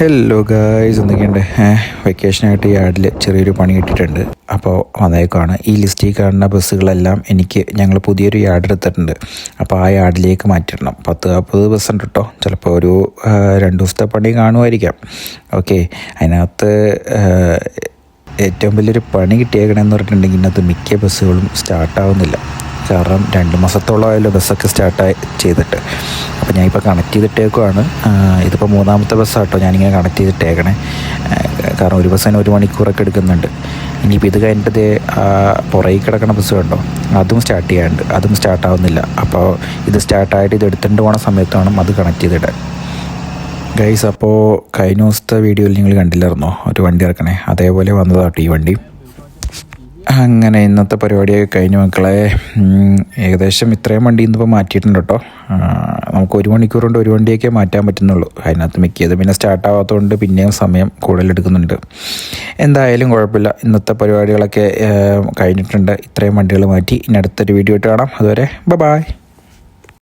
Hello guys, എന്തൊക്കെയുണ്ട്? വെക്കേഷനായിട്ട് യാർഡിൽ ചെറിയൊരു പണി കിട്ടിയിട്ടുണ്ട്. അപ്പോൾ വന്നേക്കാണ്. ഈ ലിസ്റ്റിൽ കാണുന്ന ബസ്സുകളെല്ലാം ഞങ്ങൾ പുതിയൊരു യാർഡ് എടുത്തിട്ടുണ്ട്. അപ്പോൾ ആ യാർഡിലേക്ക് മാറ്റിയിടണം. 10-40 ബസ്സുണ്ട് കേട്ടോ. ചിലപ്പോൾ ഒരു 2 ദിവസത്തെ പണി കാണുമായിരിക്കാം. ഓക്കെ, അതിനകത്ത് ഏറ്റവും വലിയൊരു പണി കിട്ടിയേക്കണമെന്ന് പറഞ്ഞിട്ടുണ്ടെങ്കിൽ ഇതിനകത്ത് മിക്ക ബസ്സുകളും സ്റ്റാർട്ടാവുന്നില്ല. കാരണം 2 മാസത്തോളമായല്ലോ ബസ്സൊക്കെ സ്റ്റാർട്ടായി ചെയ്തിട്ട്. അപ്പോൾ ഞാനിപ്പോൾ കണക്ട് ചെയ്തിട്ടേക്കുവാണ്. ഇതിപ്പോൾ 3ാമത്തെ ബസ്സാട്ടോ ഞാനിങ്ങനെ കണക്ട് ചെയ്തിട്ടേക്കണേ. കാരണം ഒരു ബസ്സിന് 1 മണിക്കൂറൊക്കെ എടുക്കുന്നുണ്ട്. ഇനിയിപ്പോൾ ഇത് കഴിഞ്ഞിട്ട് പുറകിൽ കിടക്കുന്ന ബസ് കണ്ടോ, അതും സ്റ്റാർട്ട് ചെയ്യാനുണ്ട്. അതും സ്റ്റാർട്ടാവുന്നില്ല. അപ്പോൾ ഇത് സ്റ്റാർട്ടായിട്ട് ഇത് എടുത്തുകൊണ്ട് പോകണ സമയത്ത് വേണം അത് കണക്ട് ചെയ്തിടാൻ. ഗൈസ്, അപ്പോൾ കഴിഞ്ഞ ദിവസത്തെ വീഡിയോയിൽ നിങ്ങൾ കണ്ടില്ലായിരുന്നോ ഒരു വണ്ടി ഇറക്കണേ? അതേപോലെ വന്നതാട്ടോ ഈ വണ്ടി. അങ്ങനെ ഇന്നത്തെ പരിപാടിയൊക്കെ കഴിഞ്ഞു മക്കളെ. ഏകദേശം ഇത്രയും വണ്ടി ഇന്നിപ്പോൾ മാറ്റിയിട്ടുണ്ട് കേട്ടോ. നമുക്ക് 1 മണിക്കൂർ കൊണ്ട് 1 വണ്ടിയൊക്കെ മാറ്റാൻ പറ്റുന്നുള്ളൂ. അതിനകത്ത് മിക്കിയത് പിന്നെ സ്റ്റാർട്ടാവാത്തതുകൊണ്ട് പിന്നെയും സമയം കൂടുതലെടുക്കുന്നുണ്ട്. എന്തായാലും കുഴപ്പമില്ല. ഇന്നത്തെ പരിപാടികളൊക്കെ കഴിഞ്ഞിട്ടുണ്ട്. ഇത്രയും വണ്ടികൾ മാറ്റി. ഇനി അടുത്തൊരു വീഡിയോ ആയിട്ട് കാണാം. അതുവരെ ബൈ.